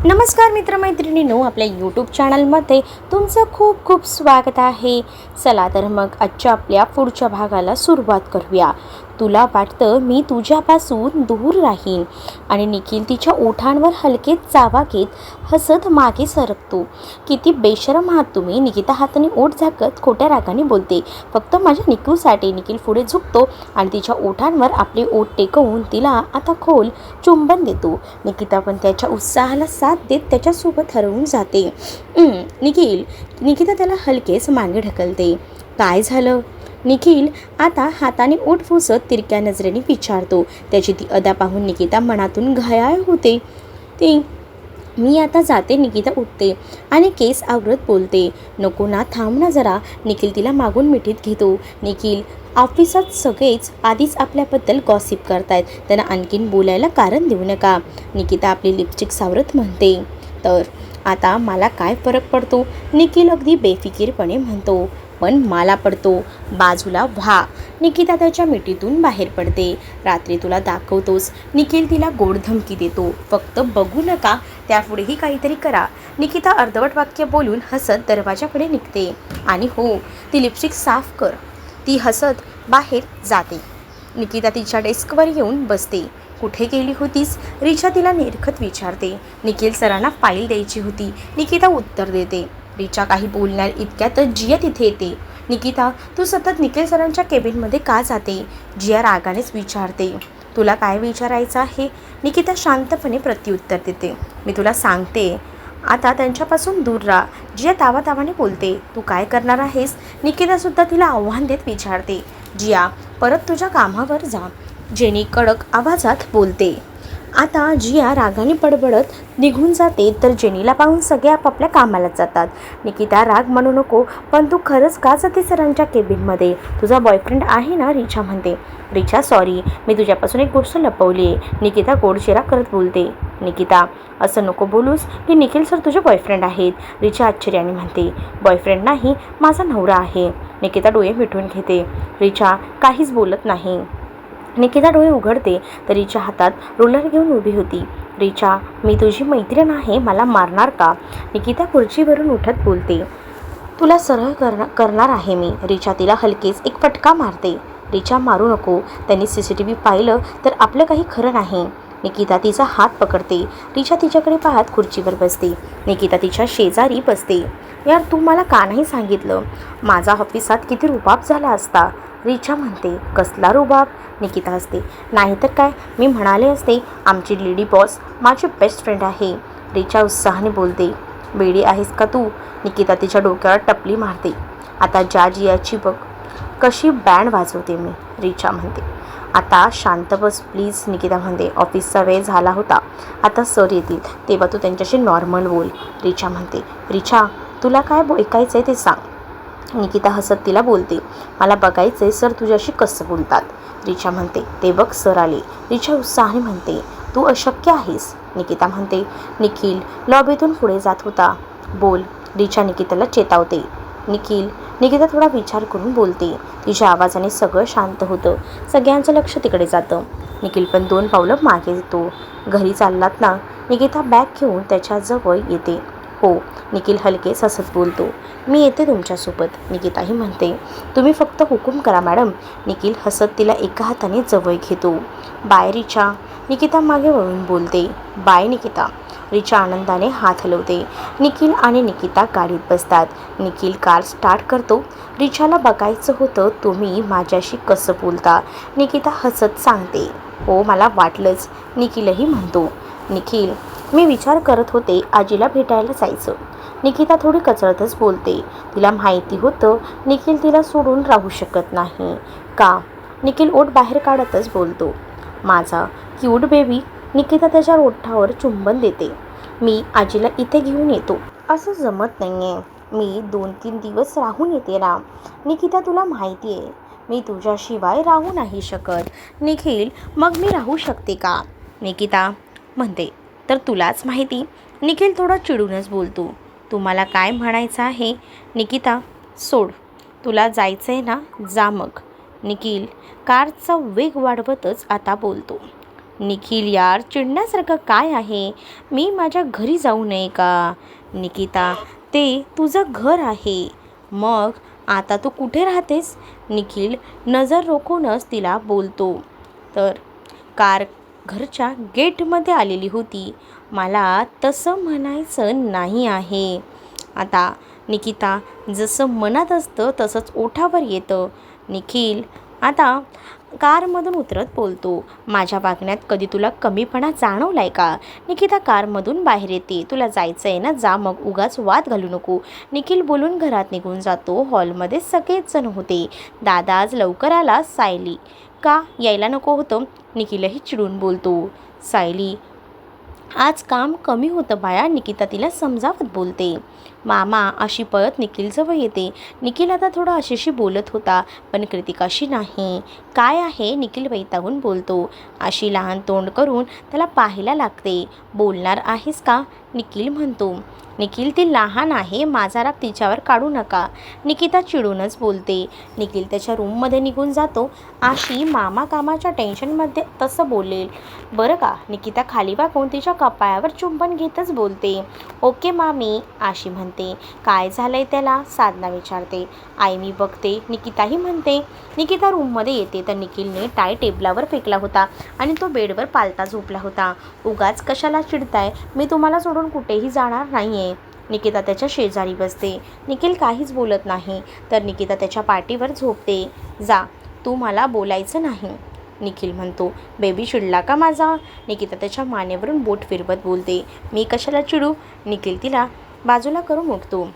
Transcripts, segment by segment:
नमस्कार मित्रमैत्रिणींनो, आपल्या यूट्यूब चॅनलमध्ये तुमचं खूप खूप स्वागत आहे. चला तर मग आजच्या आपल्या पुढच्या भागाला सुरुवात करूया. तुला वाटतं मी तुझ्यापासून दूर राहीन आणि निखिल तिच्या ओठांवर हलके चावा घेत हसत मागे सरकतो. किती बेशरम आहात तुम्ही, निकिता हाताने ओठ झाकत खोट्या रागाने बोलते. फक्त माझ्या निकूसाठी. निखिल पुढे झुकतो आणि तिच्या ओठांवर आपले ओठ टेकवून तिला आता खोल चुंबन देतो. निकिता पण त्याच्या उत्साहाला साथ देत त्याच्यासोबत हरवून जाते. निकिता त्याला हलकेच मागे ढकलते. काय झालं? निखिल आता हाताने ओठ पुसत तिरक्या नजरेने विचारतो. त्याची ती अदा पाहून निकिता मनातून घायाळ होते. मी आता जाते. निकिता उठते आणि केस आवरत बोलते. नको ना, थांब ना जरा. निखिल तिला मागून मिठीत घेतो. निखिल, ऑफिसात सगळेच आधीच आपल्याबद्दल गॉसिप करतायत, त्यांना आणखीन बोलायला कारण देऊ नका. निकिता आपली लिपस्टिक सावरत म्हणते. तर आता मला काय फरक पडतो? निखिल अगदी बेफिकीरपणे म्हणतो. पण मला पडतो. बाजूला व्हा. निकिता त्याच्या मिठीतून बाहेर पडते. रात्री तुला दाखवतोस. निखिल तिला गोड धमकी देतो. फक्त बघू नका, त्यापुढेही काहीतरी करा. निकिता अर्धवट वाक्य बोलून हसत दरवाजाकडे निघते. आणि हो, ती लिपस्टिक साफ कर. ती हसत बाहेर जाते. निकिता तिच्या डेस्कवर येऊन बसते. कुठे गेली होतीस? रिचा तिला निरखत विचारते. निखिल सरांना फाईल द्यायची होती. निकिता उत्तर देते. रिचा काही बोलणार इतक्यातच जिया तिथे येते. निकिता, तू सतत निखिल सरांच्या केबिनमध्ये का जाते? जिया रागानेच विचारते. तुला काय विचारायचं आहे? निकिता शांतपणे प्रत्युत्तर देते. मी तुला सांगते, आता त्यांच्यापासून दूर राहा. जिया तावातावाने बोलते. तू काय करणार आहेस? निकितासुद्धा तिला आव्हान देत विचारते. जिया, परत तुझ्या कामावर जा. जेनी कडक आवाजात बोलते. आता जिया रागाने बडबडत निघून जाते, तर जेनीला पाहून सगळे आपापल्या कामाला जातात. निकिता, राग म्हणू नको, पण तू खरंच का जाते सरांच्या केबिनमध्ये? तुझा बॉयफ्रेंड आहे ना? रिचा म्हणते. रिचा, सॉरी, मी तुझ्यापासून एक गोष्ट लपवली आहे. निकिता गोडचेहरा करत बोलते. निकिता, असं नको बोलूस की निखिल सर तुझे बॉयफ्रेंड आहेत. रिचा आश्चर्याने म्हणते. बॉयफ्रेंड नाही, माझा नवरा आहे. निकिता डोळे मिटून घेते. रिचा काहीच बोलत नाही. निकिता डोळे उघडते तर रिचा हातात रोलर घेऊन उभी होती. रिचा, मी तुझी मैत्रीण आहे, मला मारणार का? निकिता खुर्चीवरून उठत बोलते. तुला सरळ करणार आहे मी. रिचा तिला हलकेच एक फटका मारते. रिचा, मारू नको. त्यांनी CCTV पाहिलं तर आपलं काही खरं नाही. निकिता तिचा हात पकडते. रिचा तिच्याकडे पाहत खुर्चीवर बसते. निकिता तिच्या शेजारी बसते. यार, तू मला का नाही सांगितलं? माझा ऑफिसात किती रुबाब झाला असता. रिचा म्हणते. कसला रुबाब? निकिता हसते. नाहीतर काय, मी म्हणाले असते, आमची लेडी बॉस माझी बेस्ट फ्रेंड आहे. रिचा उत्साहाने बोलते. बेडी आहेस का तू? निकिता तिच्या डोक्यावर टपली मारते. आता ज्या जियाची बघ कशी बँड वाजवते मी. रिचा म्हणते. आता शांत बस प्लीज. निकिता म्हणते. ऑफिसचा वेळ झाला होता, आता सर येतील तेव्हा तू त्यांच्याशी नॉर्मल बोल. रिचा म्हणते. रिचा, तुला काय ऐकायचं आहे ते सांग. निकिता हसत तिला बोलते. मला बघायचं आहे सर तुझ्याशी कसं बोलतात. रिचा म्हणते. ते बघ सर आले. रिचा उत्साहाने म्हणते. तू अशक्य आहेस. निकिता म्हणते. निखिल लॉबीतून पुढे जात होता. बोल. रिचा निकिताला चेतावते. निखिल. निकिता थोडा विचार करून बोलते. तिच्या आवाजाने सगळं शांत होतं. सगळ्यांचं लक्ष तिकडे जातं. निखिल पण 2 पावलं मागे येतो. घरी चाललात ना? निकिता बॅग घेऊन त्याच्याजवळ येते. हो. निखिल हलकेच हसत बोलतो. मी येते तुमच्यासोबत. निकिताही म्हणते. तुम्ही फक्त हुकूम करा मॅडम. निखिल हसत तिला एका हाताने जवळ घेतो. बाय रिचा. निकिता मागे वळून बोलते. बाय निकिता. रिचा आनंदाने हात हलवते. निखिल आणि निकिता गाडीत बसतात. निखिल कार स्टार्ट करतो. रिचाला बघायचं होतं तुम्ही माझ्याशी कसं बोलता. निकिता हसत सांगते. हो, मला वाटलंच. निखिलही म्हणतो. निखिल, मी विचार करत होते आजीला भेटायला जायचं. निकिता थोडी कचरतच बोलते. तिला माहिती होतं निखिल तिला सोडून राहू शकत नाही. का? निखिल ओठ बाहेर काढतच बोलतो. माझा क्यूट बेबी. निकिता त्याच्या ओठावर चुंबन देते. मी आजीला इथे घेऊन येतो. असं जमत नाही आहे. मी 2-3 दिवस राहून येते ना. निकिता, तुला माहिती आहे मी तुझ्याशिवाय राहू नाही शकत. निखिल, मग मी राहू शकते का? निकिता म्हणते. तर तुलाच माहिती. निखिल थोडा चिडूनच बोलतो. तुम्हाला काय म्हणायचं आहे? निकिता, सोड. तुला जायचं आहे ना, जा मग. निखिल कारचा वेग वाढवतच आता बोलतो. निखिल यार चिडण्यासारखं काय आहे, मी माझ्या घरी जाऊ नये का? निकिता ते तुझं घर आहे, मग आता तू कुठे राहतेस? निखिल नजर रोखूनच तिला बोलतो. तर कार घरच्या गेटमध्ये आलेली होती. मला तसं म्हणायचं नाही आहे. आता निकिता जसं मनात असतं तसंच ओठावर येतं. निखिल आता कारमधून उतरत बोलतो. माझ्या वागण्यात कधी तुला कमीपणा जाणवला आहे का? निकिता कारमधून बाहेर येते. तुला जायचं आहे ना, जा मग, उगाच वाद घालू नको. निखिल बोलून घरात निघून जातो. हॉलमध्ये सगळेच जण होते. दादा आज लवकर आला, सायली का यायला नको होतं? निखिलही चिडून बोलतो. सायली आज काम कमी होतं बाळा, निकिता तिला समजावत बोलते. मामा अशी पळत निखिलजवळ येते. निखिल आता थोडा अशीशी बोलत होता, पण कृतिकाशी नाही. काय आहे? निखिल वैतागून बोलतो. अशी लहान तोंड करून त्याला पाहायला लागते. बोलणार आहेस का? निखिल म्हणतो. निखिल ती लहान आहे, माझा राग तिच्यावर काढू नका. निकिता चिडूनच बोलते. निखिल त्याच्या रूममध्ये निघून जातो. आशी मामा कामाच्या टेन्शनमध्ये तसं बोलेल बरं का? निकिता खाली वाकून तिच्या कपाळावर चुंबन घेतच बोलते. ओके मामी, आशी म्हणते. काय झालंय त्याला? साधना विचारते. आई मी बघते, निकिताही म्हणते. निकिता रूममध्ये येते तर निखिलने टाय टेबलावर फेकला होता आणि तो बेडवर पालता झोपला होता. उगाच कशाला चिडताय, मी तुम्हाला सोडून कुठेही जाणार नाही आहे. निकिता त्याच्या शेजारी बसते. निखिल काहीच बोलत नाही तर निकिता त्याच्या पाठीवर झोपते. जा, तू मला बोलायचं नाही, निखिल म्हणतो. बेबी चिडला का माझा? निकिता त्याच्या मानेवरून बोट फिरवत बोलते. मी कशाला चिडू? निखिल तिला बाजूला करून उठतो.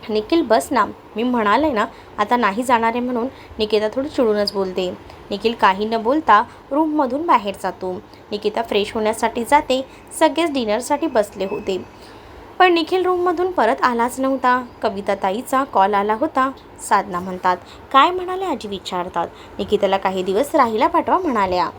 निखिल बस ना, मी म्हणाले ना आता नाही जाणार आहे म्हणून. निकिता थोडी चिडूनच बोलते. निखिल काही न बोलता रूममधून बाहेर जातो. निकिता फ्रेश होण्यासाठी जाते. सगळेच डिनरसाठी बसले होते, पण निखिल रूममधून परत आलाच नव्हता. कविताताईचा कॉल आला होता. साधना म्हणतात. काय म्हणाले आजी विचारतात. निकिताला काही दिवस राहिला पाठवा म्हणाल्या.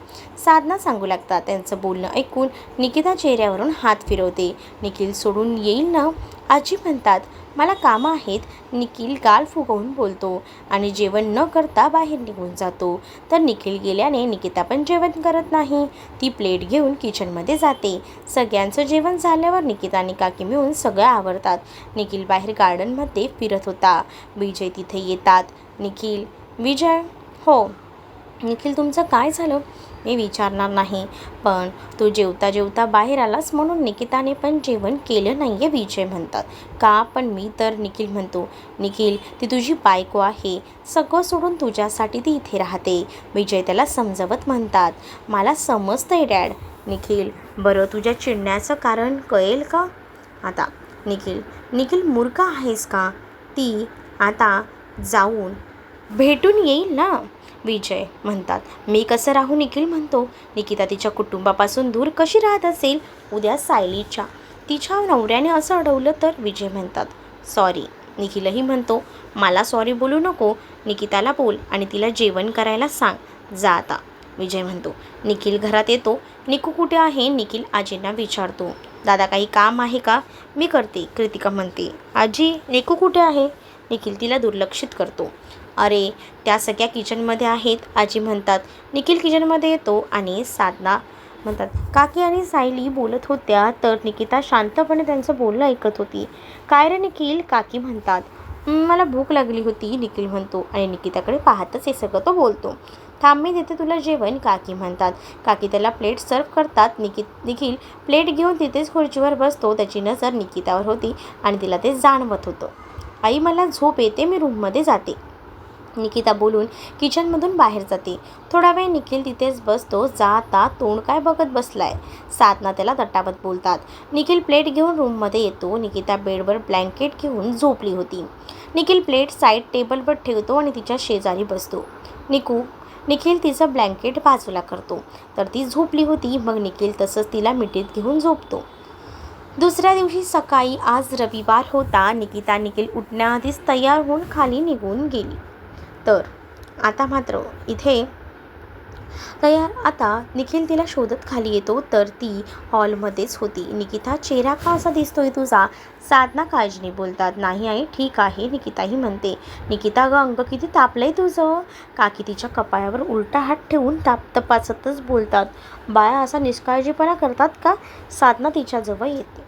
साधना सांगू लागतात. त्यांचं बोलणं ऐकून निकिता चेहऱ्यावरून हात फिरवते. निखिल सोडून येईल ना आजी म्हणतात. मला कामं आहेत, निखिल गाल फुगवून बोलतो आणि जेवण न करता बाहेर निघून जातो. तर निखिल गेल्याने निकिता पण जेवण करत नाही. ती प्लेट घेऊन किचनमध्ये जाते. सगळ्यांचं जेवण झाल्यावर निकिता आणि काकी मिळून सगळं आवरतात. निखिल बाहेर गार्डनमध्ये फिरत होता. विजय तिथे येतात. निखिल, विजय, हो निखिल तुमचं काय झालं? मी विचारणार नाही, पण तू जेवता जेवता बाहेर आलास म्हणून निकिताने पण जेवण केलं नाही आहे, विजय म्हणतात. का? पण मी तर, निखिल म्हणतो. निखिल ती तुझी बायको आहे, सगळं सोडून तुझ्यासाठी ती इथे राहते, विजय त्याला समजवत म्हणतात. मला समजतंय डॅड. निखिल बरं तुझ्या चिडण्याचं कारण कळेल का आता? निखिल मूर्ख आहेस का? ती आता जाऊन भेटून येईल ना, विजय म्हणतात. मी कसं राहू? निखिल म्हणतो. निकिता तिच्या कुटुंबापासून दूर कशी राहत असेल? उद्या सायलीच्या तिच्या नवऱ्याने असं अडवलं तर? विजय म्हणतात. सॉरी. निखिलही म्हणतो. मला सॉरी बोलू नको, निकिताला बोल आणि तिला जेवण करायला सांग, जा आता, विजय म्हणतो. निखिल घरात येतो. निकू कुठे आहे? निखिल आजींना विचारतो. दादा काही काम आहे का? मी करते, कृतिका म्हणते. आजी निकू कुठे आहे? निखिल तिला दुर्लक्षित करतो. अरे त्या सगळ्या किचनमध्ये आहेत, आजी म्हणतात. निखिल किचनमध्ये येतो आणि साधना म्हणतात. काकी आणि सायली बोलत होत्या तर निकिता शांतपणे त्यांचं बोलणं ऐकत होती. काय रे निखिल? काकी म्हणतात. मला भूक लागली होती, निखिल म्हणतो आणि निकिताकडे पाहतच हे सगळं तो बोलतो. थांब मी देते तुला जेवण, काकी म्हणतात. काकी त्याला प्लेट सर्व करतात. निखिल प्लेट घेऊन तिथेच खुर्चीवर बसतो. त्याची नजर निकितावर होती आणि तिला ते जाणवत होतं. आई मला झोप येते, मी रूममध्ये जाते, निकिता बोलून किचनमधून बाहेर जाते. थोडा वेळ निखिल तिथेच बसतो. जाता तोंड काय बघत बसलाय? साधना त्याला दटावत बोलतात. निखिल प्लेट घेऊन रूममध्ये येतो. निकिता बेडवर ब्लँकेट घेऊन झोपली होती. निखिल प्लेट साईड टेबलवर ठेवतो आणि तिच्या शेजारी बसतो. निखिल तिचं ब्लँकेट बाजूला करतो तर ती झोपली होती. मग निखिल तसंच तिला मिठीत घेऊन झोपतो. दुसऱ्या दिवशी सकाळी, आज रविवार होता, निखिल उठण्याआधीच तयार होऊन खाली निघून गेली. तर आता मात्र इथे तयार. आता निखिल तिला शोधत खाली येतो तर ती हॉलमध्येच होती. निकिता, चेहरा का असा दिसतोय तुझा? साधना काळजीने बोलतात. नाही आई, ठीक आहे, निकिताही म्हणते. निकिता गं, अंग किती तापलंय तुझं. काकी तिच्या कपाळावर उलटा हात ठेवून तपासतच बोलतात. बाळा, असा निष्काळजीपणा करतात का? साधना तिच्याजवळ येते.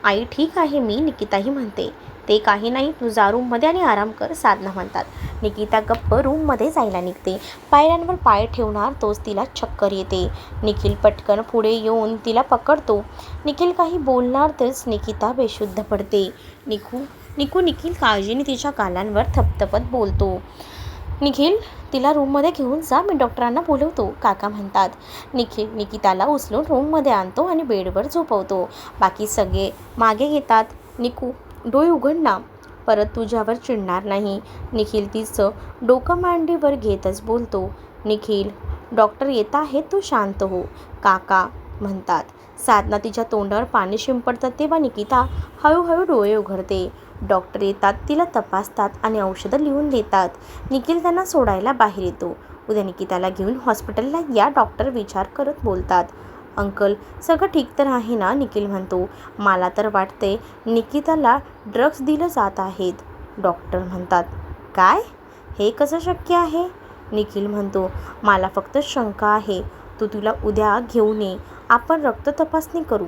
आई, ठीक आहे मी, निकिताही म्हणते. ते काही नाही, तू जा रूममध्ये आणि आराम कर, साधना म्हणतात. निकिता गप्प रूममध्ये जायला निघते. पायऱ्यांवर पाय ठेवणार तोच तिला चक्कर येते. निखिल पटकन पुढे येऊन तिला पकडतो. निखिल काही बोलणार तेच निकिता बेशुद्ध पडते. निखिल काळजीने तिच्या गालांवर थपथपत बोलतो. निखिल, तिला रूममध्ये घेऊन जा, मी डॉक्टरांना बोलवतो, काका म्हणतात. निखिल निकिताला उचलून रूममध्ये आणतो आणि बेडवर झोपवतो. बाकी सगळे मागे येतात. निकू, डोळे उघड ना, परत तुझ्यावर चिडणार नाही. निखिल तिचं डोकं मांडीवर घेतच बोलतो. निखिल, डॉक्टर येत आहेत, तू शांत हो, काका म्हणतात. साधना तिच्या तोंडावर पाणी शिंपडतात तेव्हा निकिता हळूहळू डोळे उघडते. डॉक्टर येतात, तिला तपासतात आणि औषधं लिहून देतात. निखिल त्यांना सोडायला बाहेर येतो. उद्या निकिताला घेऊन हॉस्पिटलला या, डॉक्टर विचार करत बोलतात. अंकल, सगळं ठीक तर आहे ना? निखिल म्हणतो. मला तर वाटते निकिताला ड्रग्ज दिलं जात आहेत, डॉक्टर म्हणतात. काय? हे कसं शक्य आहे? निखिल म्हणतो. मला फक्त शंका आहे. तू तुला उद्या घेऊन ये, आपण रक्त तपासणी करू,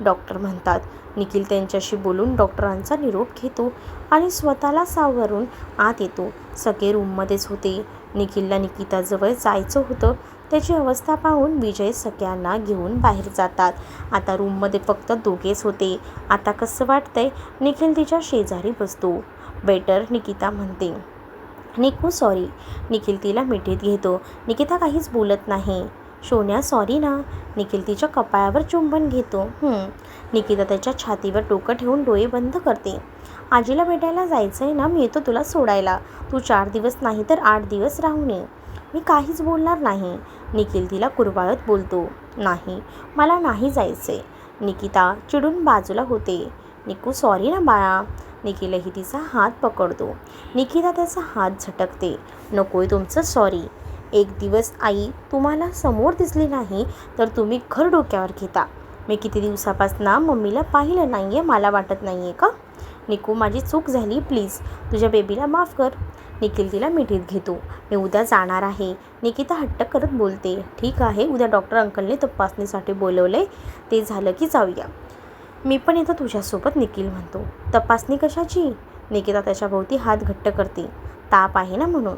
डॉक्टर म्हणतात. निखिल त्यांच्याशी बोलून डॉक्टरांचा निरोप घेतो आणि स्वतःला सावरून आत येतो. सगळे रूममध्येच होते. निखिलला निकिताजवळ जायचं होतं. त्याची अवस्था पाहून विजय सगळ्यांना घेऊन बाहेर जातात. आता रूममध्ये फक्त दोघेच होते. आता कसं वाटतंय? निखिल तिच्या शेजारी बसतो. बेटर, निकिता म्हणते. निकू, सॉरी. निखिल तिला मिठीत घेतो. निकिता काहीच बोलत नाही. सोन्या, सॉरी ना. निखिल तिच्या कपाळावर चुंबन घेतो. निकिता त्याच्या छातीवर डोकं ठेवून डोळे बंद करते. आजीला भेटायला जायचं आहे ना, मी येतो तुला सोडायला. तू 4 दिवस नाही तर 8 दिवस राहून ये. मी काहीच बोलणार नाही. निखिल तिला कुरवाळत बोलतो. नाही, मला नाही जायचे. निकिता चिडून बाजूला होते. निकू, सॉरी ना बाळा. निखिलही तिचा हात पकडतो. निकिता त्याचा हात झटकते. नकोय तुमचं सॉरी. एक दिवस आई तुम्हाला समोर दिसली नाही तर तुम्ही घर डोक्यावर घेता. मी किती दिवसापासून मम्मीला पाहिलं नाही आहे, मला वाटत नाही आहे का? निकू, माझी चूक झाली, प्लीज तुझ्या बेबीला माफ कर. निखिल तिला मिठीत घेतो. मी उद्या जाणार आहे. निकिता हट्ट करत बोलते. ठीक आहे, उद्या डॉक्टर अंकलने तपासणीसाठी बोलवले, ते झालं की जाऊया. मी पण येतो तुझ्यासोबत, निखिल म्हणतो. तपासणी कशाची? निकिता त्याच्या भोवती हात घट्ट करते. ताप आहे ना म्हणून,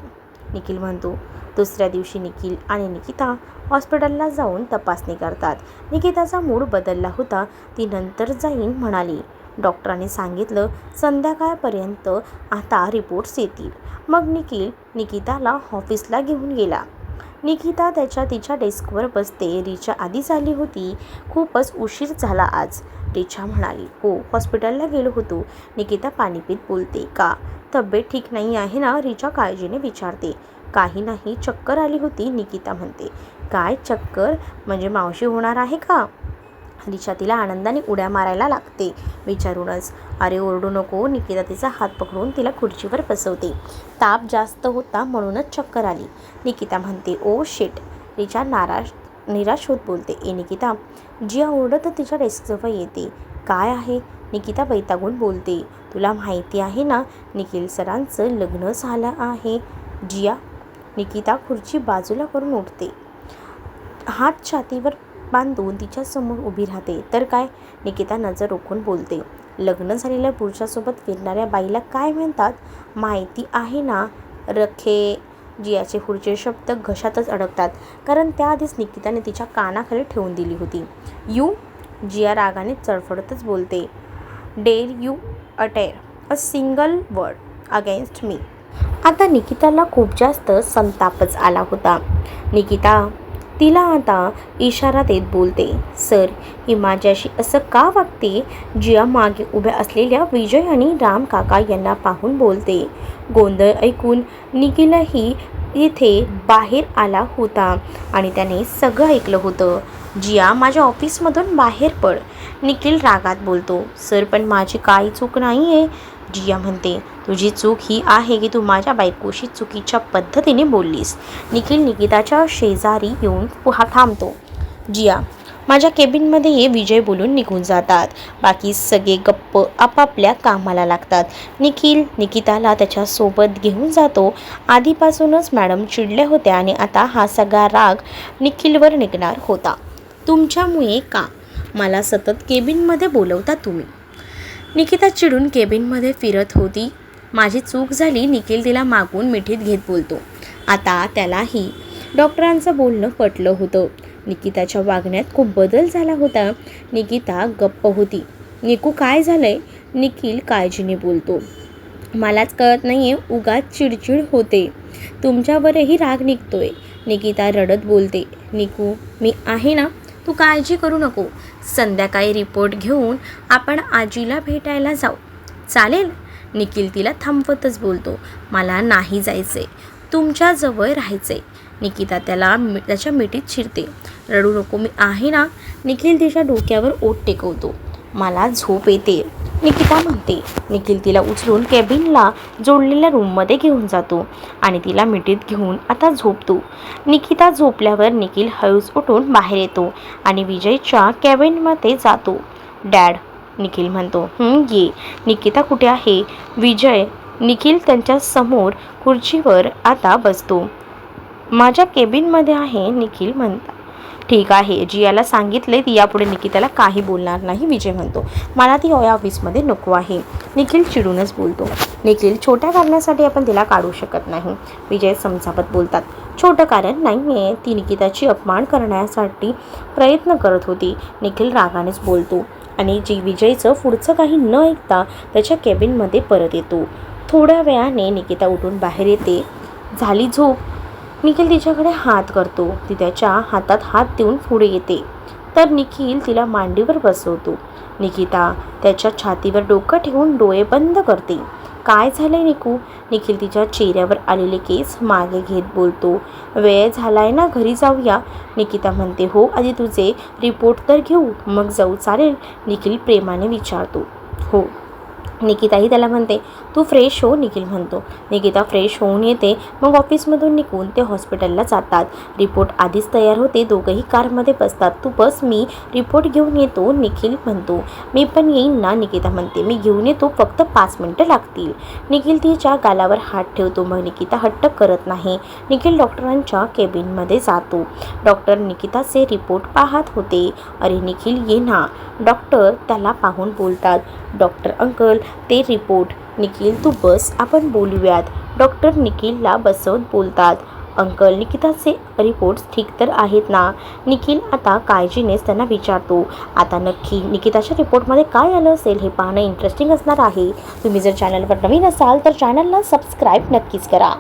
निखिल म्हणतो. दुसऱ्या दिवशी निखिल आणि निकिता हॉस्पिटलला जाऊन तपासणी करतात. निकिताचा मूड बदलला होता. ती नंतर जाईन म्हणाली. डॉक्टरांनी सांगितलं संध्याकाळपर्यंत आता रिपोर्ट्स येतील. मग निखिल निकिताला ऑफिसला घेऊन गेला. निकिता तिच्या डेस्कवर बसते. रिचा आधीच आली होती. खूपच उशीर झाला आज, रिचा म्हणाली. हो, हॉस्पिटलला गेलो होतो. निकिता पाणी पीत बोलते. का? तब्येत ठीक नाही आहे ना? रिचा काळजीने विचारते. काही नाही, चक्कर आली होती, निकिता म्हणते. काय चक्कर? म्हणजे मावशी होणार आहे का? रिचा तिला आनंदाने उड्या मारायला लागते विचारूनच. अरे ओरडू नको. निकिता तिचा हात पकडून तिला खुर्चीवर बसवते. ताप जास्त होता म्हणूनच चक्कर आली, निकिता म्हणते. Oh shit. रिचा निराश होत बोलते. निकिता. जिया ओरडत तिच्या डेस्कजवळ येते. काय आहे? निकिता वैतागून बोलते. तुला माहिती आहे ना, निखिल सरांचं लग्न झालं आहे. जिया. निकिता खुर्ची बाजूला करून उठते. हात छातीवर बांधून तिच्यासमोर उभी राहते. तर काय? निकिता नजर रोखून बोलते. लग्न झालेल्या पुरुषासोबत फिरणाऱ्या बाईला काय म्हणतात माहिती आहे ना? रखे. जियाचे पुढचे शब्द घशातच अडकतात, कारण त्याआधीच निकिताने तिच्या कानाखाली ठेवून दिली होती. यू. जिया रागाने चडफडतच बोलते. Dare you utter a single word against me. आता निकिताला खूप जास्त संतापच आला होता. निकिता तिला आता इशारा देत बोलते. सर, ही माझ्याशी असं का वागते? जिया मागे उभ्या असलेल्या विजय आणि राम काका यांना पाहून बोलते. गोंधळ ऐकून निखिलही इथे बाहेर आला होता आणि त्याने सगळं ऐकलं होतं. जिया, माझ्या ऑफिसमधून बाहेर पड, निखिल रागात बोलतो. सर, पण माझी काही चूक नाही आहे. जिया म्हणते, तुझी चूक ही आहे की तू माझ्या बायकोशी चुकीच्या पद्धतीने बोललीस. निखिल निकिताच्या शेजारी येऊन थांबतो. जिया, माझ्या केबिनमध्ये हे विजय बोलून निघून जातात. बाकी सगळे गप्प आपापल्या कामाला लागतात. निखिल निकिताला त्याच्यासोबत घेऊन जातो. आधीपासूनच मॅडम चिडल्या होत्या आणि आता हा सगळा राग निखिलवर निघणार होता. तुमच्यामुळे का मला सतत केबिनमध्ये बोलवता तुम्ही? निकिता चिडून केबिनमध्ये फिरत होती. माझी चूक झाली, निखिल तिला मागून मिठीत घेत बोलतो. आता त्यालाही डॉक्टरांचं बोलणं पटलं होतं. निकिताच्या वागण्यात खूप बदल झाला होता. निकिता गप्प होती. निकू काय झालंय? निखिल काळजीने बोलतो. मलाच कळत नाही आहे, उगाच चिडचिड होते. तुमच्यावरही राग निघतोय. निकिता रडत बोलते. निकू, मी आहे ना, तू काळजी करू नको. संध्याकाळी रिपोर्ट घेऊन आपण आजीला भेटायला जाऊ, चालेल? निखिल तिला थांबवतच बोलतो. मला नाही जायचंय, तुमच्याजवळ राहायचंय. निकिता त्याच्या मिठीत शिरते. रडू नको, मी आहे ना. निखिल तिच्या डोक्यावर ओठ टेकवतो. मला झोप येते, निकिता म्हणते. निखिल तिला उचलून केबिनला जोडलेल्या रूममध्ये घेऊन जातो आणि तिला मिठीत घेऊन आता झोपतो. निकिता झोपल्यावर निखिल हळूच उठून बाहेर येतो आणि विजयच्या केबिनमध्ये जातो. डॅड, निखिल म्हणतो. ये. निकिता कुठे आहे? विजय. निखिल त्यांच्या समोर खुर्चीवर आता बसतो. माझ्या केबिनमध्ये आहे, निखिल म्हणतात. ठीक आहे, जियाला सांगितले ती यापुढे निकिताला काही बोलणार नाही, विजय म्हणतो. मला ती या ऑफिसमध्ये नको आहे, निखिल चिडूनच बोलतो. निखिल, छोट्या कारणासाठी आपण तिला काढू शकत नाही, विजय समजावत बोलतात. छोटं कारण नाही आहे, ती निकिताची अपमान करण्यासाठी प्रयत्न करत होती, निखिल रागानेच बोलतो आणि विजयचं पुढचं काही न ऐकता त्याच्या केबिनमध्ये परत येतो. थोड्या वेळाने निकिता उठून बाहेर येते. झाली झोप? निखिल तिच्याकडे हात करतो. ती त्याच्या हातात हात देऊन पुढे येते तर निखिल तिला मांडीवर बसवतो. निकिता त्याच्या छातीवर डोकं ठेवून डोळे बंद करते. काय झालंय निकू? निखिल तिच्या चेहऱ्यावर आलेले केस मागे घेत बोलतो. वेळ झालाय ना, घरी जाऊया, निकिता म्हणते. हो, आधी तुझे रिपोर्ट तर घेऊ, मग जाऊ, चालेल? निखिल प्रेमाने विचारतो. हो. निकिताही त्याला म्हणते. तू फ्रेश हो, निखिल म्हणतो. निकिता फ्रेश होऊन येते. मग ऑफिसमधून निघून ते हॉस्पिटलला जातात. रिपोर्ट आधीच तयार होते. दोघंही कारमध्ये बसतात. तू बस, मी रिपोर्ट घेऊन येतो, निखिल म्हणतो. मी पण येईन ना, निकिता म्हणते. मी घेऊन येतो, फक्त 5 मिनिटं लागतील. निखिल तिच्या गालावर हात ठेवतो. मग निकिता हट्ट करत नाही. निखिल डॉक्टरांच्या केबिनमध्ये जातो. डॉक्टर निकिताचे रिपोर्ट पाहत होते. अरे निखिल, ये ना. डॉक्टर त्याला पाहून बोलतात. डॉक्टर अंकल, ते रिपोर्ट. निखिल, तू बस, आपण बोलूयात. डॉक्टर निखिलला बसवत बोलतात. अंकल, निकिताचे रिपोर्ट्स ठीक तर आहेत ना? निखिल आता काळजीनेच त्यांना विचारतो. आता नक्की निकिताच्या रिपोर्टमध्ये काय आलं असेल हे पाहणं इंटरेस्टिंग असणार आहे. तुम्ही जर चॅनलवर नवीन असाल तर चॅनलला सबस्क्राईब नक्कीच करा.